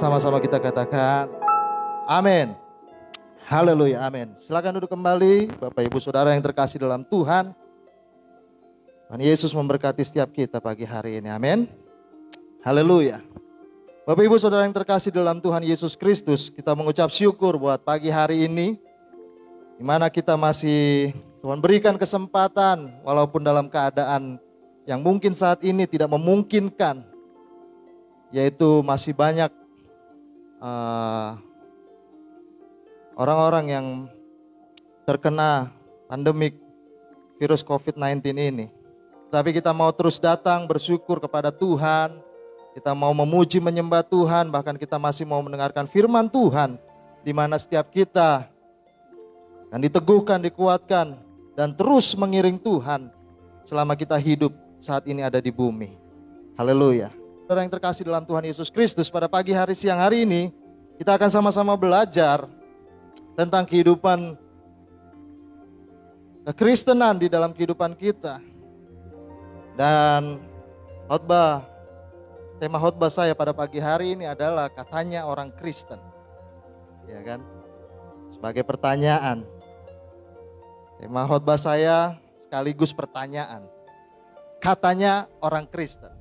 sama-sama kita katakan amin. Haleluya, amin. Silakan duduk kembali Bapak Ibu Saudara yang terkasih dalam Tuhan. Tuhan Yesus memberkati setiap kita pagi hari ini, amin. Haleluya. Bapak Ibu Saudara yang terkasih dalam Tuhan Yesus Kristus, kita mengucap syukur buat pagi hari ini, di mana kita masih Tuhan berikan kesempatan walaupun dalam keadaan yang mungkin saat ini tidak memungkinkan, yaitu masih banyak orang-orang yang terkena pandemik virus COVID-19 ini. Tapi kita mau terus datang bersyukur kepada Tuhan, kita mau memuji menyembah Tuhan, bahkan kita masih mau mendengarkan firman Tuhan, di mana setiap kita akan diteguhkan, dikuatkan, dan terus mengiring Tuhan selama kita hidup saat ini ada di bumi. Haleluya. Saudara yang terkasih dalam Tuhan Yesus Kristus, pada pagi hari siang hari ini kita akan sama-sama belajar tentang kehidupan kekristenan di dalam kehidupan kita. Dan tema khotbah saya pada pagi hari ini adalah katanya orang Kristen. Ya kan? Sebagai pertanyaan. Tema khotbah saya sekaligus pertanyaan. Katanya orang Kristen.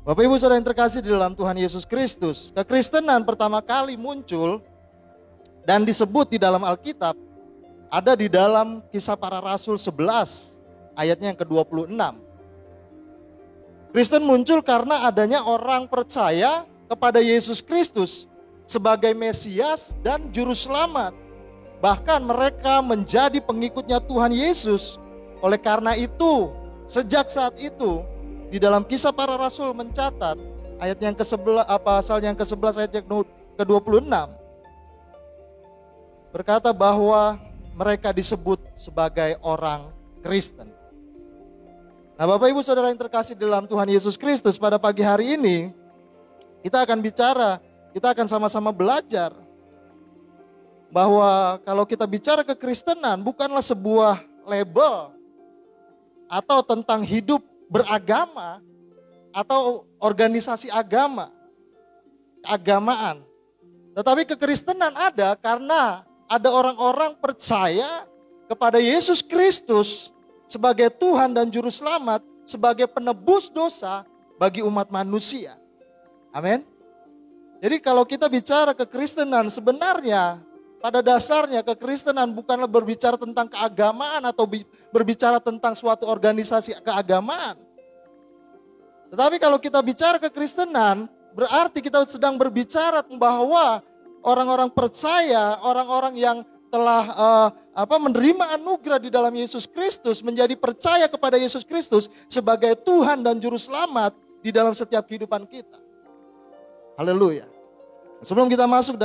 Bapak Ibu Saudara yang terkasih di dalam Tuhan Yesus Kristus, kekristenan pertama kali muncul dan disebut di dalam Alkitab ada di dalam Kisah Para Rasul 11 ayatnya yang ke-26. Kristen muncul karena adanya orang percaya kepada Yesus Kristus sebagai Mesias dan Juru Selamat. Bahkan mereka menjadi pengikutnya Tuhan Yesus. Oleh karena itu, sejak saat itu di dalam Kisah Para Rasul mencatat ayat yang ke-11 pasal yang ke-11 ayat yang ke-26 berkata bahwa mereka disebut sebagai orang Kristen. Nah, Bapak Ibu Saudara yang terkasih dalam Tuhan Yesus Kristus, pada pagi hari ini kita akan sama-sama belajar bahwa kalau kita bicara kekristenan bukanlah sebuah label atau tentang hidup beragama atau organisasi keagamaan. Tetapi kekristenan ada karena ada orang-orang percaya kepada Yesus Kristus sebagai Tuhan dan Juru Selamat, sebagai penebus dosa bagi umat manusia. Amin. Jadi kalau kita bicara kekristenan, sebenarnya pada dasarnya kekristenan bukanlah berbicara tentang keagamaan atau berbicara tentang suatu organisasi keagamaan. Tetapi kalau kita bicara kekristenan, berarti kita sedang berbicara bahwa orang-orang percaya, orang-orang yang telah menerima anugerah di dalam Yesus Kristus, menjadi percaya kepada Yesus Kristus sebagai Tuhan dan Juru Selamat di dalam setiap kehidupan kita. Haleluya. Sebelum kita masuk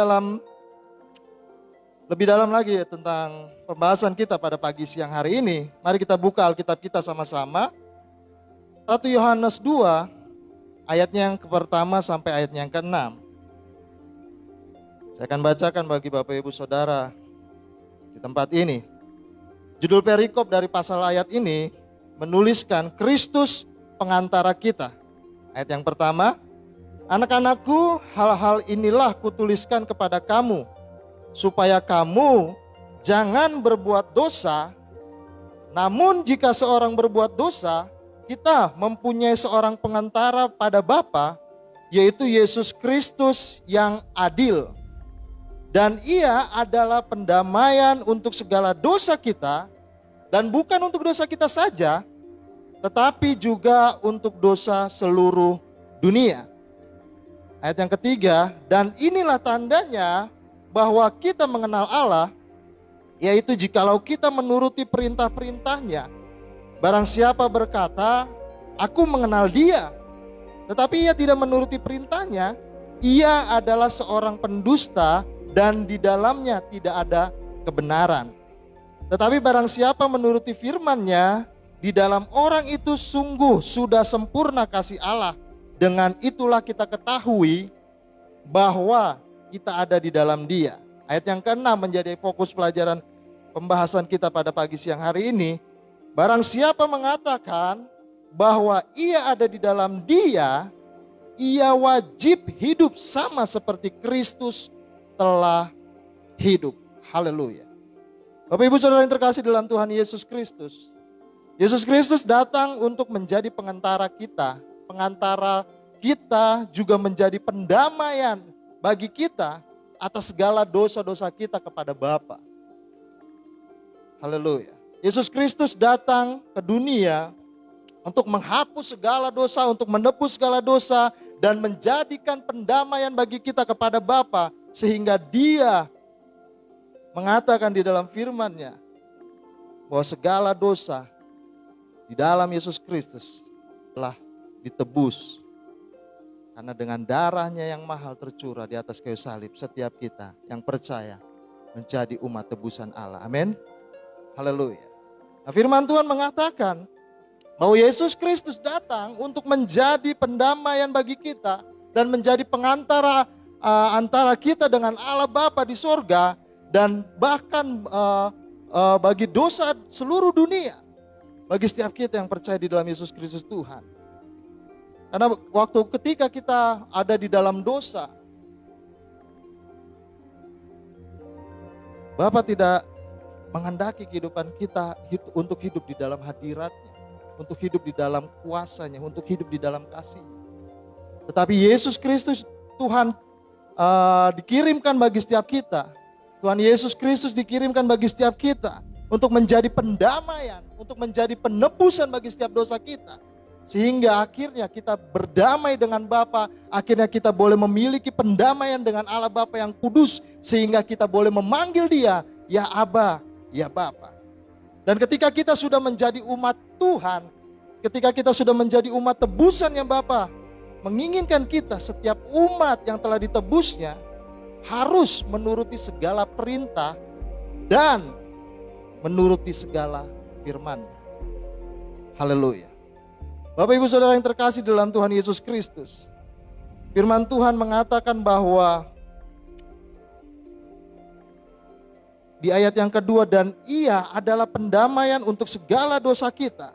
lebih dalam lagi tentang pembahasan kita pada pagi siang hari ini, mari kita buka Alkitab kita sama-sama. 1 Yohanes 2 ayatnya yang pertama sampai ayatnya yang ke-6. Saya akan bacakan bagi Bapak Ibu Saudara di tempat ini. Judul perikop dari pasal ayat ini menuliskan Kristus pengantara kita. Ayat yang pertama, anak-anakku, hal-hal inilah kutuliskan kepada kamu, supaya kamu jangan berbuat dosa. Namun jika seorang berbuat dosa, kita mempunyai seorang pengantara pada Bapa, yaitu Yesus Kristus yang adil. Dan ia adalah pendamaian untuk segala dosa kita, dan bukan untuk dosa kita saja, tetapi juga untuk dosa seluruh dunia. Ayat yang ketiga, dan inilah tandanya bahwa kita mengenal Allah, yaitu jikalau kita menuruti perintah-perintahnya. Barang siapa berkata, aku mengenal dia, tetapi ia tidak menuruti perintahnya, ia adalah seorang pendusta dan di dalamnya tidak ada kebenaran. Tetapi barang siapa menuruti firman-Nya, di dalam orang itu sungguh sudah sempurna kasih Allah. Dengan itulah kita ketahui bahwa kita ada di dalam Dia. Ayat yang ke-6 menjadi fokus pelajaran pembahasan kita pada pagi siang hari ini. Barang siapa mengatakan bahwa ia ada di dalam Dia, ia wajib hidup sama seperti Kristus telah hidup. Haleluya. Bapak Ibu Saudara yang terkasih dalam Tuhan Yesus Kristus. Yesus Kristus datang untuk menjadi pengantara kita. Pengantara kita juga menjadi pendamaian bagi kita atas segala dosa-dosa kita kepada Bapa. Haleluya. Yesus Kristus datang ke dunia untuk menghapus segala dosa, untuk menebus segala dosa, dan menjadikan pendamaian bagi kita kepada Bapa, sehingga Dia mengatakan di dalam firman-Nya bahwa segala dosa di dalam Yesus Kristus telah ditebus. Karena dengan darahnya yang mahal tercurah di atas kayu salib, setiap kita yang percaya menjadi umat tebusan Allah. Amin. Haleluya. Nah, firman Tuhan mengatakan bahwa Yesus Kristus datang untuk menjadi pendamaian bagi kita dan menjadi pengantara antara kita dengan Allah Bapa di sorga, dan bahkan bagi dosa seluruh dunia, bagi setiap kita yang percaya di dalam Yesus Kristus Tuhan. Karena waktu ketika kita ada di dalam dosa, Bapa tidak menghendaki kehidupan kita untuk hidup di dalam hadirat-Nya, untuk hidup di dalam kuasa-Nya, untuk hidup di dalam kasih-Nya. Tetapi Yesus Kristus Tuhan dikirimkan bagi setiap kita. Tuhan Yesus Kristus dikirimkan bagi setiap kita untuk menjadi pendamaian, untuk menjadi penebusan bagi setiap dosa kita. Sehingga akhirnya kita berdamai dengan Bapa, akhirnya kita boleh memiliki pendamaian dengan Allah Bapa yang kudus, sehingga kita boleh memanggil Dia, ya Aba, ya Bapa. Dan ketika kita sudah menjadi umat Tuhan, ketika kita sudah menjadi umat tebusan yang Bapa menginginkan kita, setiap umat yang telah ditebusnya harus menuruti segala perintah dan menuruti segala firman-Nya. Haleluya. Bapak Ibu Saudara yang terkasih dalam Tuhan Yesus Kristus, firman Tuhan mengatakan bahwa di ayat yang kedua, dan Ia adalah pendamaian untuk segala dosa kita,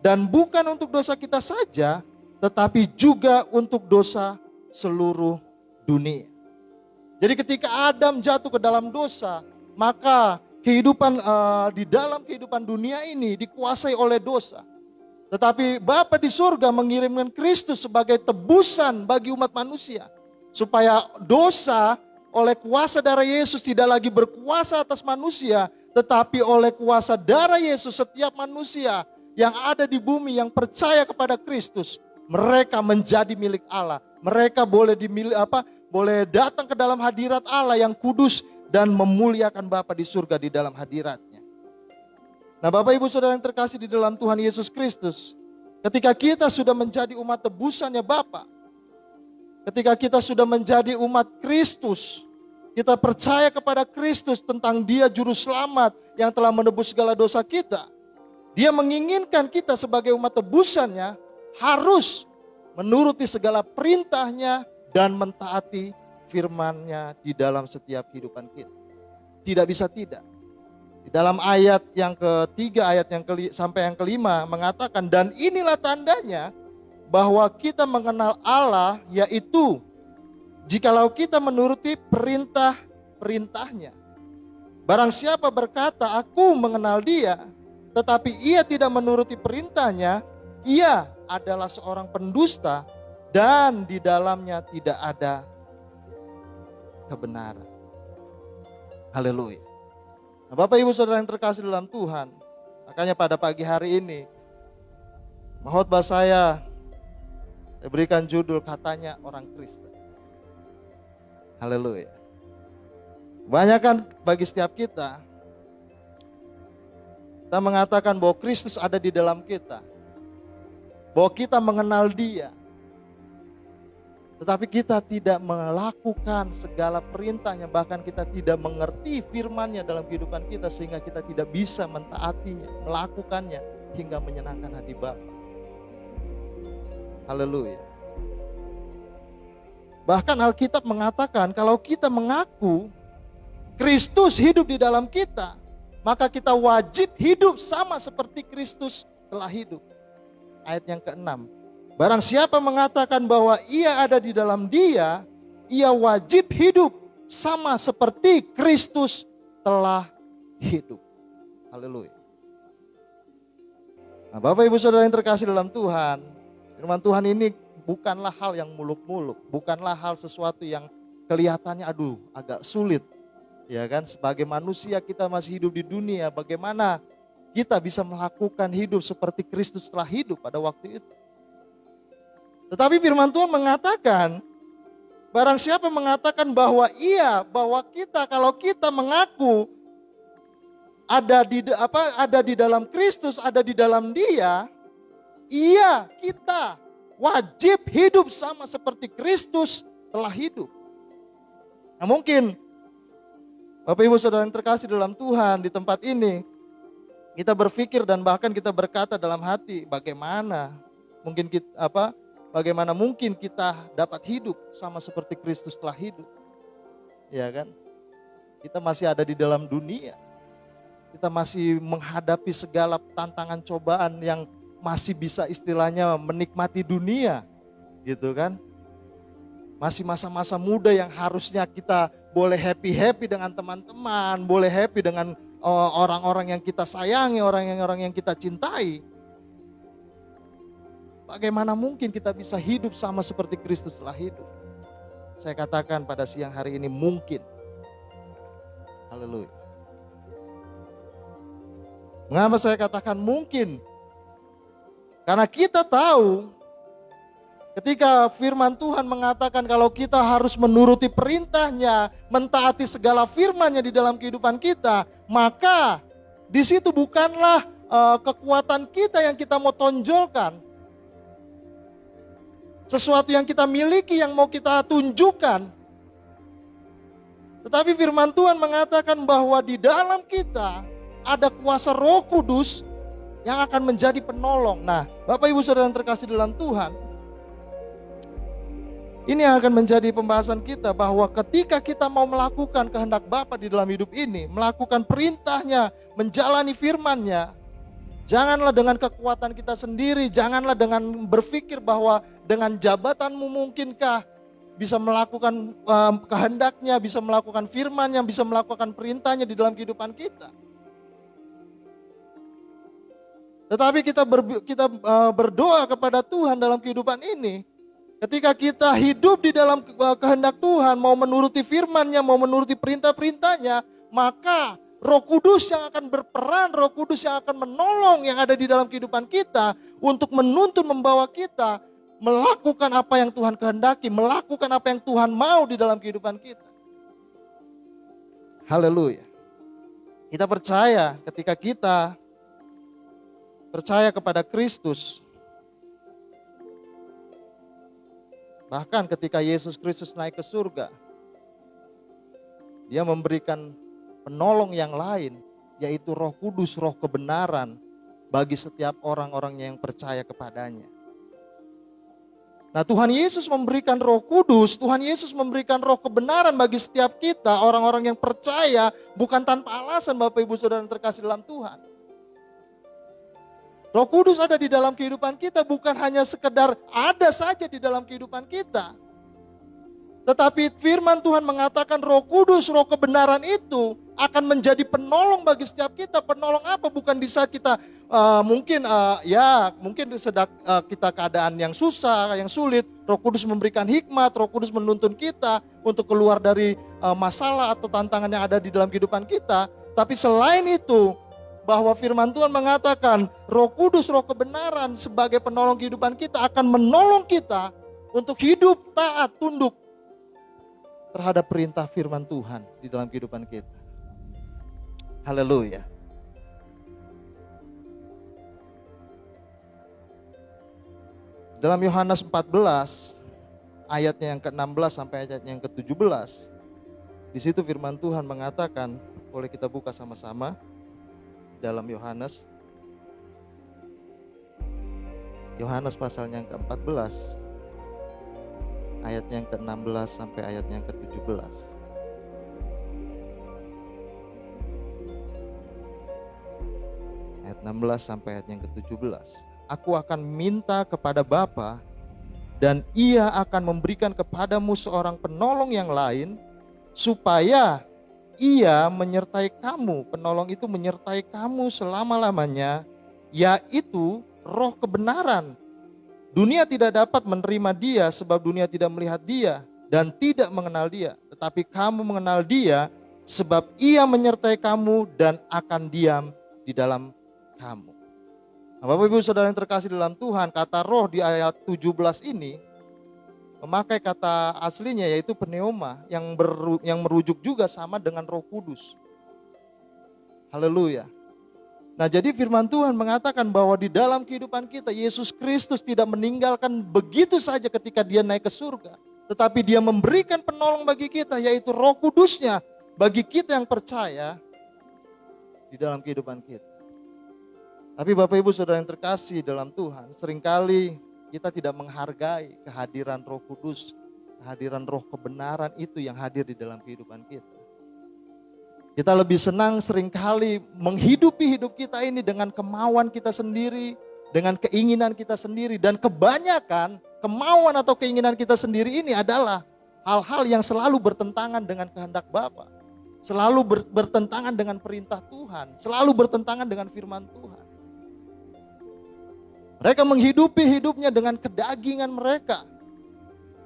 dan bukan untuk dosa kita saja, tetapi juga untuk dosa seluruh dunia. Jadi ketika Adam jatuh ke dalam dosa, maka kehidupan di dalam kehidupan dunia ini dikuasai oleh dosa. Tetapi Bapa di surga mengirimkan Kristus sebagai tebusan bagi umat manusia, supaya dosa oleh kuasa darah Yesus tidak lagi berkuasa atas manusia, tetapi oleh kuasa darah Yesus setiap manusia yang ada di bumi yang percaya kepada Kristus, mereka menjadi milik Allah. Mereka boleh boleh datang ke dalam hadirat Allah yang kudus dan memuliakan Bapa di surga di dalam hadirat-Nya. Nah, Bapak Ibu Saudara yang terkasih di dalam Tuhan Yesus Kristus, ketika kita sudah menjadi umat tebusannya Bapa, ketika kita sudah menjadi umat Kristus, kita percaya kepada Kristus tentang Dia juru selamat yang telah menebus segala dosa kita. Dia menginginkan kita sebagai umat tebusannya harus menuruti segala perintah-Nya dan mentaati firman-Nya di dalam setiap kehidupan kita. Tidak bisa tidak. Di dalam ayat yang ketiga, ayat yang sampai yang kelima mengatakan, dan inilah tandanya bahwa kita mengenal Allah, yaitu jikalau kita menuruti perintah-perintahnya. Barang siapa berkata, aku mengenal Dia, tetapi ia tidak menuruti perintahnya, ia adalah seorang pendusta dan di dalamnya tidak ada kebenaran. Haleluya. Nah, Bapak Ibu Saudara yang terkasih dalam Tuhan, makanya pada pagi hari ini khotbah saya berikan judul katanya orang Kristen. Haleluya. Kebanyakan bagi setiap kita mengatakan bahwa Kristus ada di dalam kita, bahwa kita mengenal Dia, tetapi kita tidak melakukan segala perintahnya, bahkan kita tidak mengerti firman-Nya dalam kehidupan kita, sehingga kita tidak bisa mentaatinya, melakukannya hingga menyenangkan hati Bapa. Haleluya. Bahkan Alkitab mengatakan kalau kita mengaku Kristus hidup di dalam kita, maka kita wajib hidup sama seperti Kristus telah hidup. Ayat yang ke-6. Barang siapa mengatakan bahwa ia ada di dalam Dia, ia wajib hidup sama seperti Kristus telah hidup. Haleluya. Nah, Bapak Ibu Saudara yang terkasih dalam Tuhan, firman Tuhan ini bukanlah hal yang muluk-muluk, bukanlah hal sesuatu yang kelihatannya agak sulit. Ya kan, sebagai manusia kita masih hidup di dunia, bagaimana kita bisa melakukan hidup seperti Kristus telah hidup pada waktu itu. Tetapi firman Tuhan mengatakan, barang siapa mengatakan bahwa kita kalau kita mengaku ada di dalam Kristus, ada di dalam Dia, kita wajib hidup sama seperti Kristus telah hidup. Nah, mungkin Bapak Ibu Saudara yang terkasih dalam Tuhan, di tempat ini kita berpikir dan bahkan kita berkata dalam hati, bagaimana mungkin kita dapat hidup sama seperti Kristus telah hidup. Ya kan? Kita masih ada di dalam dunia. Kita masih menghadapi segala tantangan cobaan yang masih bisa istilahnya menikmati dunia, gitu kan. Masih masa-masa muda yang harusnya kita boleh happy-happy dengan teman-teman, boleh happy dengan orang-orang yang kita sayangi, orang yang kita cintai. Bagaimana mungkin kita bisa hidup sama seperti Kristus telah hidup? Saya katakan pada siang hari ini mungkin. Haleluya. Mengapa saya katakan mungkin? Karena kita tahu ketika firman Tuhan mengatakan kalau kita harus menuruti perintahnya, mentaati segala firman-Nya di dalam kehidupan kita, maka di situ bukanlah kekuatan kita yang kita mau tonjolkan. Sesuatu yang kita miliki yang mau kita tunjukkan. Tetapi firman Tuhan mengatakan bahwa di dalam kita ada kuasa Roh Kudus yang akan menjadi penolong. Nah, Bapak Ibu Saudara yang terkasih dalam Tuhan, ini yang akan menjadi pembahasan kita bahwa ketika kita mau melakukan kehendak Bapa di dalam hidup ini, melakukan perintahnya, menjalani firman-Nya, janganlah dengan kekuatan kita sendiri, janganlah dengan berpikir bahwa dengan jabatanmu mungkinkah bisa melakukan kehendaknya, bisa melakukan firman-Nya, bisa melakukan perintahnya di dalam kehidupan kita. Tetapi kita berdoa kepada Tuhan dalam kehidupan ini. Ketika kita hidup di dalam kehendak Tuhan, mau menuruti firman-Nya, mau menuruti perintah-perintahnya, maka Roh Kudus yang akan berperan, Roh Kudus yang akan menolong yang ada di dalam kehidupan kita untuk menuntun, membawa kita melakukan apa yang Tuhan kehendaki, melakukan apa yang Tuhan mau di dalam kehidupan kita. Haleluya. Kita percaya ketika kita percaya kepada Kristus, bahkan ketika Yesus Kristus naik ke surga, Dia memberikan penolong yang lain, yaitu Roh Kudus, Roh kebenaran bagi setiap orang-orangnya yang percaya kepadanya. Nah, Tuhan Yesus memberikan Roh Kudus, Tuhan Yesus memberikan Roh kebenaran bagi setiap kita, orang-orang yang percaya, bukan tanpa alasan Bapak Ibu Saudara yang terkasih dalam Tuhan. Roh Kudus ada di dalam kehidupan kita bukan hanya sekedar ada saja di dalam kehidupan kita. Tetapi firman Tuhan mengatakan Roh Kudus, Roh kebenaran itu akan menjadi penolong bagi setiap kita. Penolong apa? Bukan di saat kita mungkin sedang kita keadaan yang susah, yang sulit. Roh Kudus memberikan hikmat, Roh Kudus menuntun kita untuk keluar dari masalah atau tantangan yang ada di dalam kehidupan kita. Tapi selain itu, bahwa firman Tuhan mengatakan Roh Kudus, Roh kebenaran sebagai penolong kehidupan kita akan menolong kita untuk hidup taat, tunduk terhadap perintah firman Tuhan di dalam kehidupan kita. Haleluya. Dalam Yohanes 14 ayatnya yang ke-16 sampai ayatnya yang ke-17, di situ firman Tuhan mengatakan, boleh kita buka sama-sama dalam Yohanes pasalnya yang ke-14 ayatnya yang ke-16 sampai ayatnya yang ke-17. Ayat 16 sampai ayat yang ke-17. aku akan minta kepada Bapa, dan Ia akan memberikan kepadamu seorang penolong yang lain, supaya Ia menyertai kamu. Penolong itu menyertai kamu selama-lamanya, yaitu Roh kebenaran. Dunia tidak dapat menerima Dia sebab dunia tidak melihat Dia dan tidak mengenal Dia. Tetapi kamu mengenal Dia sebab Ia menyertai kamu dan akan diam di dalam kamu. Nah, Bapak Ibu Saudara yang terkasih dalam Tuhan, kata roh di ayat 17 ini memakai kata aslinya yaitu pneuma yang merujuk juga sama dengan Roh Kudus. Haleluya. Nah, jadi firman Tuhan mengatakan bahwa di dalam kehidupan kita Yesus Kristus tidak meninggalkan begitu saja ketika Dia naik ke surga, tetapi Dia memberikan penolong bagi kita, yaitu Roh Kudus-Nya bagi kita yang percaya di dalam kehidupan kita. Tapi Bapak Ibu Saudara yang terkasih dalam Tuhan, seringkali kita tidak menghargai kehadiran Roh Kudus, kehadiran Roh kebenaran itu yang hadir di dalam kehidupan kita. Kita lebih senang seringkali menghidupi hidup kita ini dengan kemauan kita sendiri, dengan keinginan kita sendiri. Dan kebanyakan kemauan atau keinginan kita sendiri ini adalah hal-hal yang selalu bertentangan dengan kehendak Bapa, selalu bertentangan dengan perintah Tuhan, selalu bertentangan dengan firman Tuhan. Mereka menghidupi hidupnya dengan kedagingan mereka,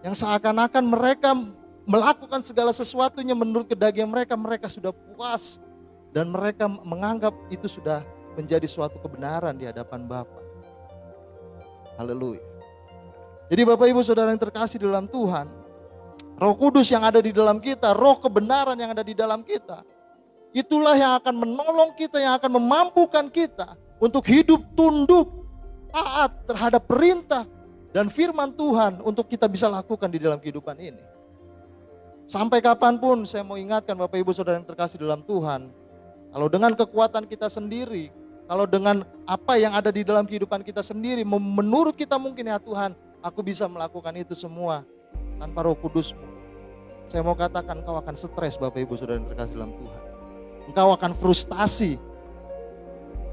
yang seakan-akan mereka melakukan segala sesuatunya menurut kedagingan mereka, mereka sudah puas dan mereka menganggap itu sudah menjadi suatu kebenaran di hadapan Bapa. Haleluya. Jadi Bapak Ibu Saudara yang terkasih dalam Tuhan, Roh Kudus yang ada di dalam kita, roh kebenaran yang ada di dalam kita, itulah yang akan menolong kita, yang akan memampukan kita untuk hidup tunduk, taat terhadap perintah dan firman Tuhan untuk kita bisa lakukan di dalam kehidupan ini. Sampai kapanpun saya mau ingatkan Bapak Ibu Saudara yang terkasih dalam Tuhan, kalau dengan kekuatan kita sendiri, kalau dengan apa yang ada di dalam kehidupan kita sendiri, menurut kita mungkin ya Tuhan, aku bisa melakukan itu semua tanpa Roh Kudus-Mu. Saya mau katakan engkau akan stres Bapak Ibu Saudara yang terkasih dalam Tuhan. Engkau akan frustasi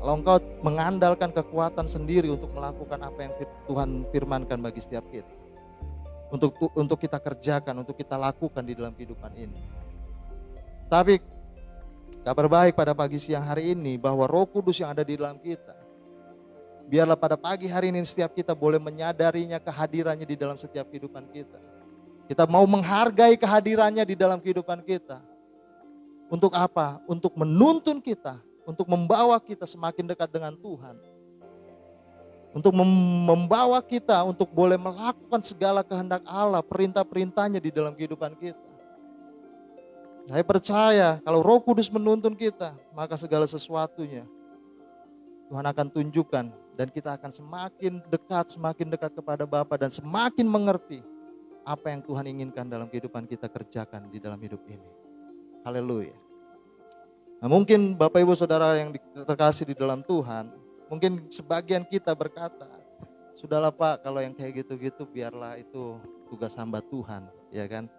kalau engkau mengandalkan kekuatan sendiri untuk melakukan apa yang Tuhan firmankan bagi setiap kita. Untuk kita kerjakan, untuk kita lakukan di dalam kehidupan ini. Tapi kabar baik pada pagi siang hari ini bahwa Roh Kudus yang ada di dalam kita, biarlah pada pagi hari ini setiap kita boleh menyadarinya, kehadirannya di dalam setiap kehidupan kita. Kita mau menghargai kehadirannya di dalam kehidupan kita. Untuk apa? Untuk menuntun kita, untuk membawa kita semakin dekat dengan Tuhan. Untuk membawa kita untuk boleh melakukan segala kehendak Allah, perintah-perintahnya di dalam kehidupan kita. Saya percaya kalau Roh Kudus menuntun kita, maka segala sesuatunya Tuhan akan tunjukkan dan kita akan semakin dekat kepada Bapa dan semakin mengerti apa yang Tuhan inginkan dalam kehidupan kita kerjakan di dalam hidup ini. Haleluya. Nah, mungkin Bapak Ibu Saudara yang terkasih di dalam Tuhan, mungkin sebagian kita berkata, sudahlah Pak, kalau yang kayak gitu-gitu biarlah itu tugas hamba Tuhan, ya kan?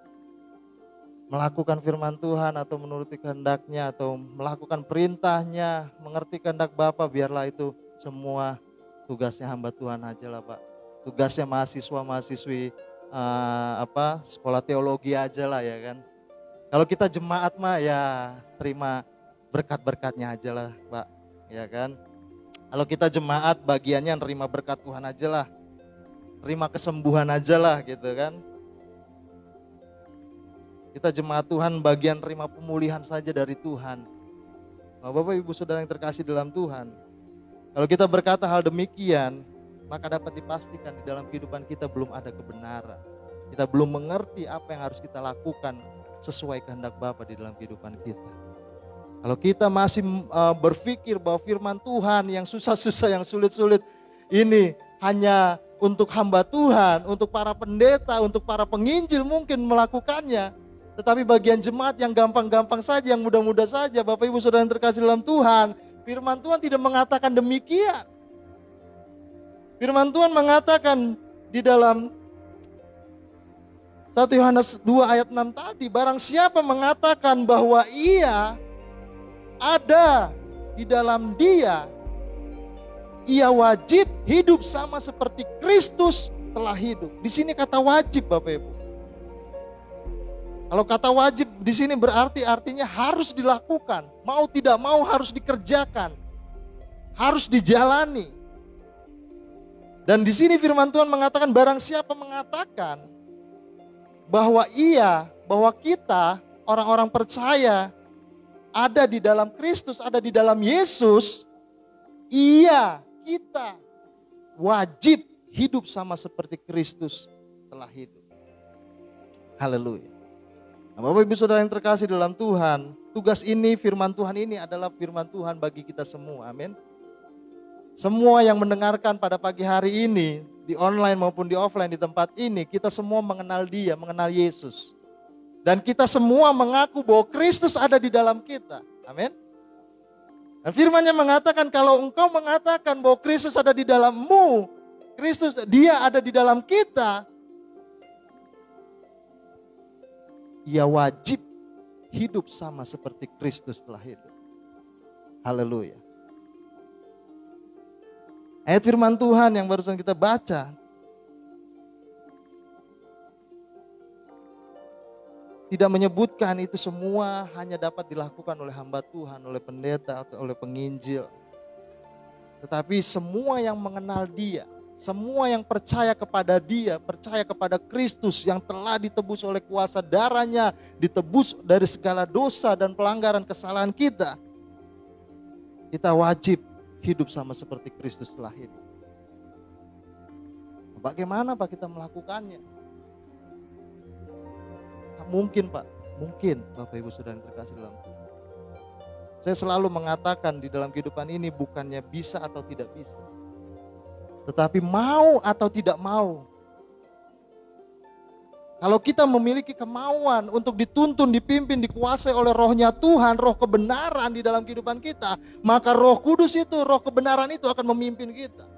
Melakukan firman Tuhan atau menuruti kehendaknya atau melakukan perintahnya, mengerti kehendak Bapa, biarlah itu semua tugasnya hamba Tuhan aja lah Pak. Tugasnya mahasiswa-mahasiswi sekolah teologi aja lah ya kan. Kalau kita jemaat mah ya terima berkat-berkatnya aja lah Pak, ya kan. Kalau kita jemaat bagiannya nerima berkat Tuhan aja lah. Terima kesembuhan aja lah gitu kan. Kita jemaat Tuhan bagian terima pemulihan saja dari Tuhan. Nah, Bapak Ibu Saudara yang terkasih dalam Tuhan, kalau kita berkata hal demikian, maka dapat dipastikan di dalam kehidupan kita belum ada kebenaran. Kita belum mengerti apa yang harus kita lakukan sesuai kehendak Bapa di dalam kehidupan kita. Kalau kita masih berpikir bahwa firman Tuhan yang susah-susah, yang sulit-sulit ini hanya untuk hamba Tuhan, untuk para pendeta, untuk para penginjil mungkin melakukannya. Tetapi bagian jemaat yang gampang-gampang saja, yang mudah-mudah saja, Bapak Ibu Saudara yang terkasih dalam Tuhan, firman Tuhan tidak mengatakan demikian. Firman Tuhan mengatakan di dalam 1 Yohanes 2 ayat 6 tadi, barang siapa mengatakan bahwa ia ada di dalam Dia, ia wajib hidup sama seperti Kristus telah hidup. Di sini kata wajib Bapak Ibu. Kalau kata wajib di sini berarti artinya harus dilakukan, mau tidak mau harus dikerjakan, harus dijalani. Dan di sini firman Tuhan mengatakan barang siapa mengatakan bahwa kita orang-orang percaya ada di dalam Kristus, ada di dalam Yesus, kita wajib hidup sama seperti Kristus telah hidup. Haleluya. Nah, Bapak Ibu Saudara yang terkasih dalam Tuhan, tugas ini, firman Tuhan ini adalah firman Tuhan bagi kita semua. Amin. Semua yang mendengarkan pada pagi hari ini, di online maupun di offline di tempat ini, kita semua mengenal Dia, mengenal Yesus. Dan kita semua mengaku bahwa Kristus ada di dalam kita. Amin. Dan firman-Nya mengatakan kalau engkau mengatakan bahwa Kristus ada di dalammu, Dia ada di dalam kita, ia wajib hidup sama seperti Kristus telah hidup. Haleluya. Ayat firman Tuhan yang barusan kita baca tidak menyebutkan itu semua hanya dapat dilakukan oleh hamba Tuhan, oleh pendeta atau oleh penginjil. Tetapi semua yang mengenal Dia, semua yang percaya kepada Dia, percaya kepada Kristus yang telah ditebus oleh kuasa darah-Nya, ditebus dari segala dosa dan pelanggaran kesalahan kita wajib hidup sama seperti Kristus telah hidup. Bagaimana Pak kita melakukannya? Mungkin Pak, mungkin Bapak Ibu Saudara yang terkasih dalam Tuhan. Saya selalu mengatakan di dalam kehidupan ini bukannya bisa atau tidak bisa, tetapi mau atau tidak mau. Kalau kita memiliki kemauan untuk dituntun, dipimpin, dikuasai oleh rohnya Tuhan, roh kebenaran di dalam kehidupan kita, maka Roh Kudus itu, roh kebenaran itu akan memimpin kita.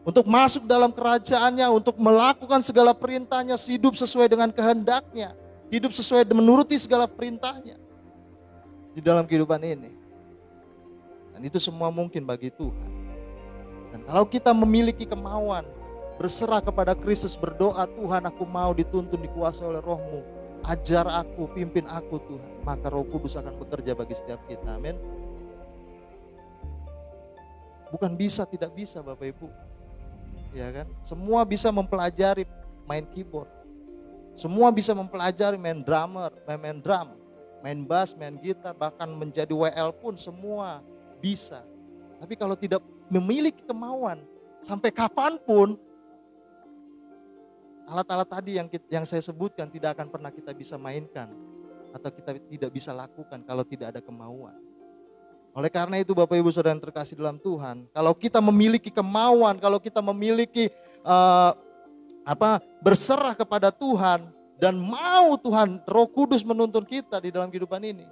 Untuk masuk dalam kerajaannya, untuk melakukan segala perintahnya, hidup sesuai dengan kehendaknya, hidup sesuai menuruti segala perintahnya di dalam kehidupan ini. Dan itu semua mungkin bagi Tuhan. Dan kalau kita memiliki kemauan, berserah kepada Kristus, berdoa, Tuhan aku mau dituntun, dikuasai oleh Roh-Mu, ajar aku, pimpin aku Tuhan, maka Roh Kudus akan bekerja bagi setiap kita. Amin. Bukan bisa, tidak bisa Bapak Ibu, ya kan? Semua bisa mempelajari main keyboard, semua bisa mempelajari main drummer, main drum, main bass, main gitar, bahkan menjadi WL pun semua bisa. Tapi kalau tidak memiliki kemauan, sampai kapanpun alat-alat tadi yang saya sebutkan tidak akan pernah kita bisa mainkan atau kita tidak bisa lakukan kalau tidak ada kemauan. Oleh karena itu Bapak Ibu Saudara yang terkasih dalam Tuhan, kalau kita memiliki kemauan, kalau kita memiliki berserah kepada Tuhan dan mau Tuhan Roh Kudus menuntun kita di dalam kehidupan ini,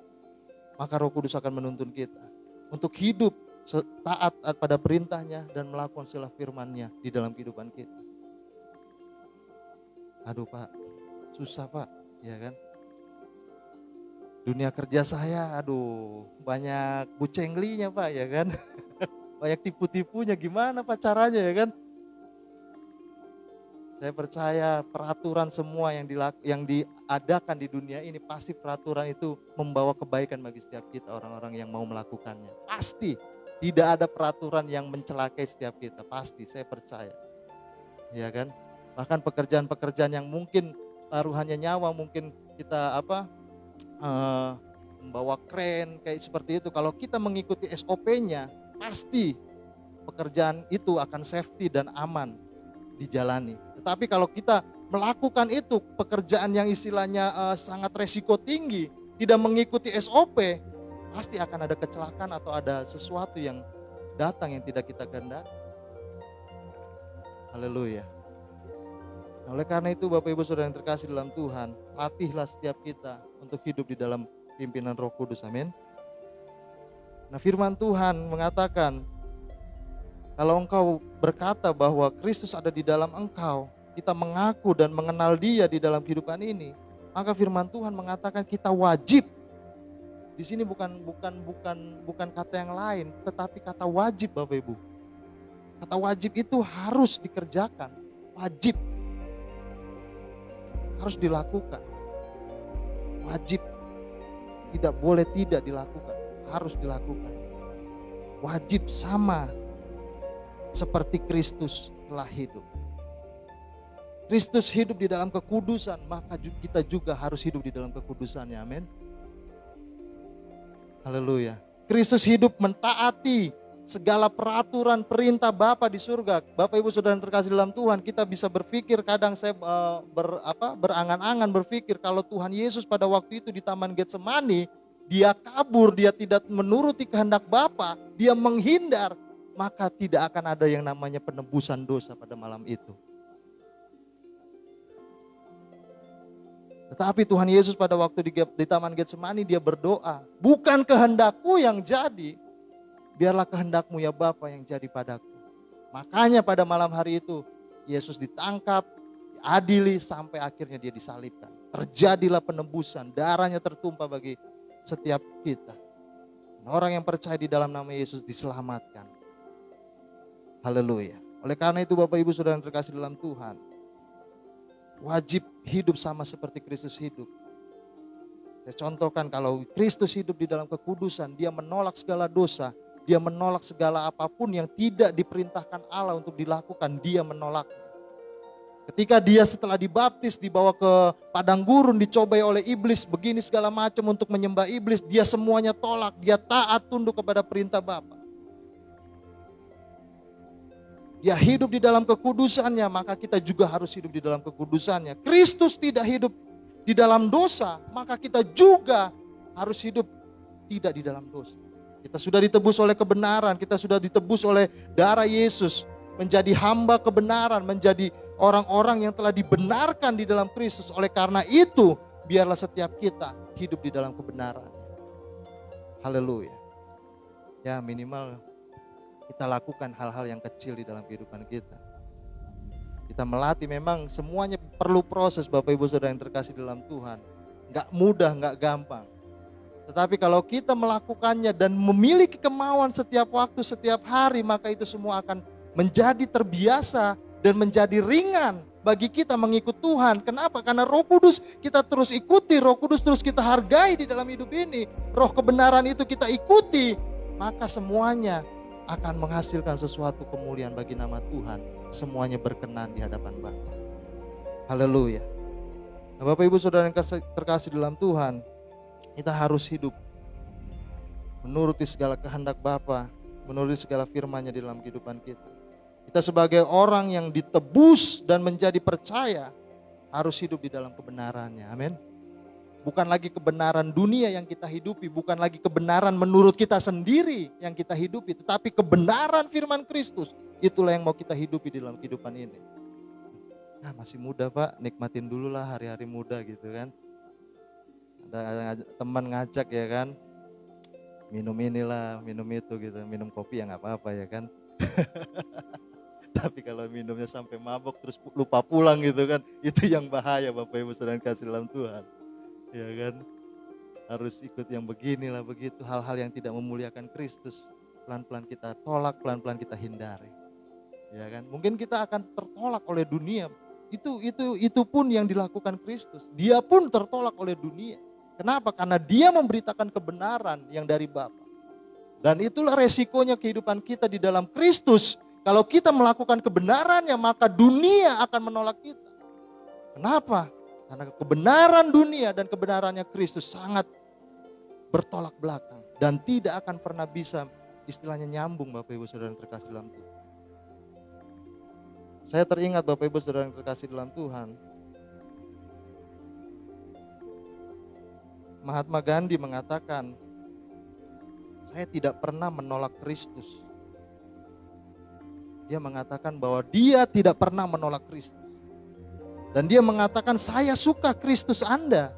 maka Roh Kudus akan menuntun kita untuk hidup taat pada perintahnya dan melakukan segala firman-Nya di dalam kehidupan kita. Aduh Pak, susah Pak, ya kan? Dunia kerja saya, aduh banyak bucenglinya Pak, ya kan? Banyak tipu-tipunya, gimana Pak caranya, ya kan? Saya percaya peraturan semua yang diadakan di dunia ini, pasti peraturan itu membawa kebaikan bagi setiap kita, orang-orang yang mau melakukannya. Pasti, tidak ada peraturan yang mencelakai setiap kita, pasti, saya percaya. Ya kan? Bahkan pekerjaan-pekerjaan yang mungkin taruhannya nyawa, mungkin kita membawa kren kayak seperti itu, kalau kita mengikuti SOP-nya, pasti pekerjaan itu akan safety dan aman dijalani. Tetapi kalau kita melakukan itu, pekerjaan yang istilahnya sangat resiko tinggi, tidak mengikuti SOP, pasti akan ada kecelakaan atau ada sesuatu yang datang yang tidak kita kehendaki. Haleluya. Oleh karena itu Bapak Ibu Saudara yang terkasih dalam Tuhan, latihlah setiap kita untuk hidup di dalam pimpinan Roh Kudus, amin. Nah firman Tuhan mengatakan, kalau engkau berkata bahwa Kristus ada di dalam engkau, kita mengaku dan mengenal Dia di dalam kehidupan ini, maka firman Tuhan mengatakan kita wajib. Di sini bukan kata yang lain, tetapi kata wajib Bapak Ibu. Kata wajib itu harus dikerjakan, wajib. Harus dilakukan. Wajib. Tidak boleh tidak dilakukan, harus dilakukan. Wajib sama seperti Kristus telah hidup. Kristus hidup di dalam kekudusan, maka kita juga harus hidup di dalam kekudusannya. Amin. Haleluya. Kristus hidup mentaati segala peraturan perintah Bapa di surga. Bapak Ibu Saudara yang terkasih dalam Tuhan, kita bisa berpikir, kadang saya berangan-angan berpikir kalau Tuhan Yesus pada waktu itu di Taman Getsemani, dia kabur, dia tidak menuruti kehendak Bapa, dia menghindar, maka tidak akan ada yang namanya penebusan dosa pada malam itu. Tetapi Tuhan Yesus pada waktu di Taman Getsemani dia berdoa, bukan kehendakku yang jadi, biarlah kehendakmu ya Bapa yang jadi padaku. Makanya pada malam hari itu Yesus ditangkap, diadili sampai akhirnya dia disalibkan. Terjadilah penebusan, darahnya tertumpah bagi setiap kita. Orang yang percaya di dalam nama Yesus diselamatkan. Haleluya. Oleh karena itu Bapak Ibu Saudara yang terkasih dalam Tuhan, wajib hidup sama seperti Kristus hidup. Saya contohkan, kalau Kristus hidup di dalam kekudusan, dia menolak segala dosa, dia menolak segala apapun yang tidak diperintahkan Allah untuk dilakukan, dia menolaknya. Ketika dia setelah dibaptis dibawa ke padang gurun, dicobai oleh iblis, begini segala macam untuk menyembah iblis, dia semuanya tolak, dia taat tunduk kepada perintah Bapa. Dia hidup di dalam kekudusannya, maka kita juga harus hidup di dalam kekudusannya. Kristus tidak hidup di dalam dosa, maka kita juga harus hidup tidak di dalam dosa. Kita sudah ditebus oleh kebenaran, kita sudah ditebus oleh darah Yesus, menjadi hamba kebenaran, menjadi orang-orang yang telah dibenarkan di dalam Kristus. Oleh karena itu, biarlah setiap kita hidup di dalam kebenaran. Haleluya. Ya, minimal kita lakukan hal-hal yang kecil di dalam kehidupan kita. Kita melatih, memang semuanya perlu proses Bapak Ibu Saudara yang terkasih dalam Tuhan. Gak mudah, gak gampang. Tetapi kalau kita melakukannya dan memiliki kemauan setiap waktu, setiap hari, maka itu semua akan menjadi terbiasa dan menjadi ringan bagi kita mengikut Tuhan. Kenapa? Karena Roh Kudus kita terus ikuti, Roh Kudus terus kita hargai di dalam hidup ini. Roh kebenaran itu kita ikuti, maka semuanya akan menghasilkan sesuatu kemuliaan bagi nama Tuhan. Semuanya berkenan di hadapan Bapa. Haleluya. Nah, Bapak Ibu Saudara yang terkasih dalam Tuhan, kita harus hidup menuruti segala kehendak Bapa, menuruti segala firman-Nya di dalam kehidupan kita. Kita sebagai orang yang ditebus dan menjadi percaya harus hidup di dalam kebenaran-Nya. Amin. Bukan lagi kebenaran dunia yang kita hidupi, bukan lagi kebenaran menurut kita sendiri yang kita hidupi, tetapi kebenaran firman Kristus, itulah yang mau kita hidupi di dalam kehidupan ini. Nah, masih muda Pak, nikmatin dulu lah hari-hari muda gitu kan. Ada teman ngajak ya kan, minum inilah, minum itu gitu, minum kopi ya nggak apa-apa ya kan. Tapi kalau minumnya sampai mabok terus lupa pulang gitu kan, itu yang bahaya Bapak Ibu Saudara yang kasih dalam Tuhan. Ya kan, harus ikut yang beginilah begitu, hal-hal yang tidak memuliakan Kristus, pelan-pelan kita tolak, pelan-pelan kita hindari. Ya kan, mungkin kita akan tertolak oleh dunia. Itu pun yang dilakukan Kristus. Dia pun tertolak oleh dunia. Kenapa? Karena dia memberitakan kebenaran yang dari Bapa. Dan itulah resikonya kehidupan kita di dalam Kristus. Kalau kita melakukan kebenarannya, maka dunia akan menolak kita. Kenapa? Karena kebenaran dunia dan kebenarannya Kristus sangat bertolak belakang. Dan tidak akan pernah bisa istilahnya nyambung Bapak Ibu Saudara yang terkasih dalam Tuhan. Saya teringat Bapak Ibu Saudara yang terkasih dalam Tuhan. Mahatma Gandhi mengatakan, saya tidak pernah menolak Kristus. Dia mengatakan bahwa dia tidak pernah menolak Kristus. Dan dia mengatakan, saya suka Kristus Anda,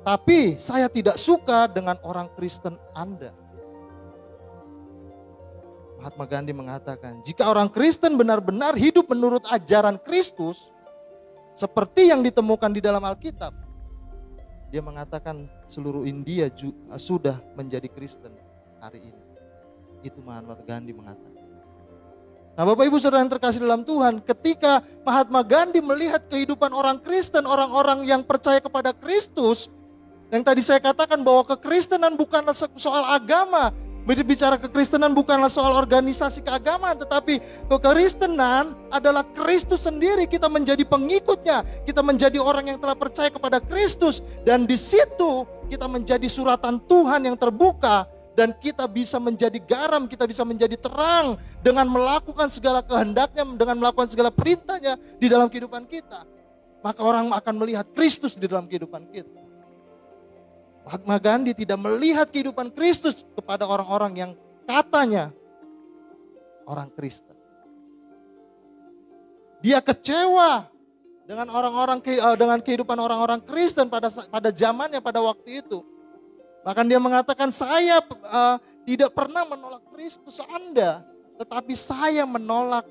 tapi saya tidak suka dengan orang Kristen Anda. Mahatma Gandhi mengatakan, jika orang Kristen benar-benar hidup menurut ajaran Kristus, seperti yang ditemukan di dalam Alkitab, dia mengatakan seluruh India sudah menjadi Kristen hari ini. Itu Mahatma Gandhi mengatakan. Nah Bapak Ibu Saudara yang terkasih dalam Tuhan, ketika Mahatma Gandhi melihat kehidupan orang Kristen, orang-orang yang percaya kepada Kristus, yang tadi saya katakan bahwa kekristenan bukanlah soal agama, berbicara kekristenan bukanlah soal organisasi keagamaan, tetapi kekristenan adalah Kristus sendiri. Kita menjadi pengikutnya, kita menjadi orang yang telah percaya kepada Kristus, dan di situ kita menjadi suratan Tuhan yang terbuka. Dan kita bisa menjadi garam, kita bisa menjadi terang dengan melakukan segala kehendaknya, dengan melakukan segala perintahnya di dalam kehidupan kita. Maka orang akan melihat Kristus di dalam kehidupan kita. Mahatma Gandhi tidak melihat kehidupan Kristus kepada orang-orang yang katanya orang Kristen. Dia kecewa dengan dengan kehidupan orang-orang Kristen pada zamannya, pada waktu itu. Bahkan dia mengatakan, saya tidak pernah menolak Kristus Anda, tetapi saya menolak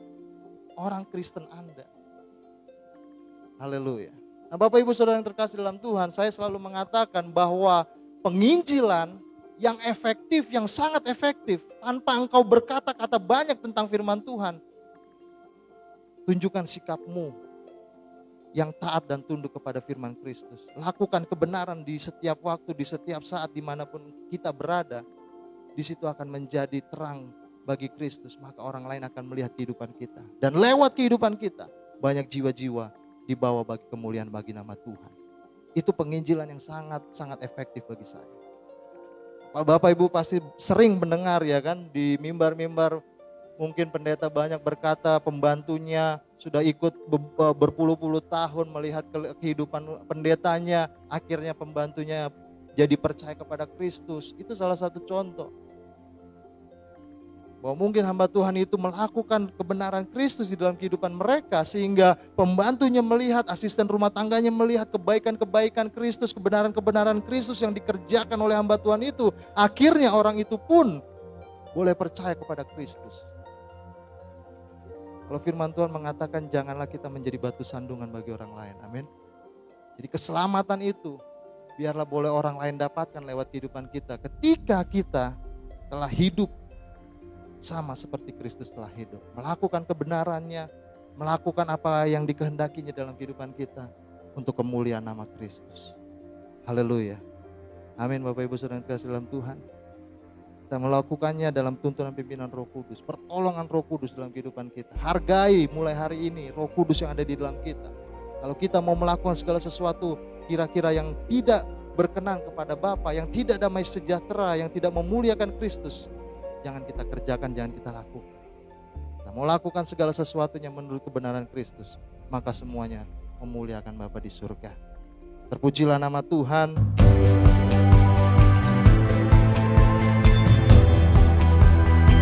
orang Kristen Anda. Haleluya. Nah Bapak Ibu Saudara yang terkasih dalam Tuhan, saya selalu mengatakan bahwa penginjilan yang efektif, yang sangat efektif, tanpa engkau berkata-kata banyak tentang firman Tuhan, tunjukkan sikapmu yang taat dan tunduk kepada firman Kristus. Lakukan kebenaran di setiap waktu, di setiap saat, dimanapun kita berada. Di situ akan menjadi terang bagi Kristus. Maka orang lain akan melihat kehidupan kita. Dan lewat kehidupan kita, banyak jiwa-jiwa dibawa bagi kemuliaan bagi nama Tuhan. Itu penginjilan yang sangat-sangat efektif bagi saya. Bapak Ibu pasti sering mendengar ya kan, di mimbar-mimbar mungkin pendeta banyak berkata pembantunya sudah ikut berpuluh-puluh tahun melihat kehidupan pendetanya, akhirnya pembantunya jadi percaya kepada Kristus. Itu salah satu contoh bahwa mungkin hamba Tuhan itu melakukan kebenaran Kristus di dalam kehidupan mereka, sehingga pembantunya melihat, asisten rumah tangganya melihat kebaikan-kebaikan Kristus, kebenaran-kebenaran Kristus yang dikerjakan oleh hamba Tuhan itu. Akhirnya orang itu pun boleh percaya kepada Kristus. Kalau firman Tuhan mengatakan janganlah kita menjadi batu sandungan bagi orang lain. Amin. Jadi keselamatan itu biarlah boleh orang lain dapatkan lewat kehidupan kita. Ketika kita telah hidup sama seperti Kristus telah hidup. Melakukan kebenarannya, melakukan apa yang dikehendakinya dalam kehidupan kita untuk kemuliaan nama Kristus. Haleluya. Amin Bapak Ibu Saudara yang terkasih dalam Tuhan. Kita melakukannya dalam tuntunan pimpinan Roh Kudus, pertolongan Roh Kudus dalam kehidupan kita. Hargai mulai hari ini Roh Kudus yang ada di dalam kita. Kalau kita mau melakukan segala sesuatu kira-kira yang tidak berkenan kepada Bapa, yang tidak damai sejahtera, yang tidak memuliakan Kristus, jangan kita kerjakan, jangan kita lakukan. Kita mau lakukan segala sesuatunya menurut kebenaran Kristus, maka semuanya memuliakan Bapa di surga. Terpujilah nama Tuhan.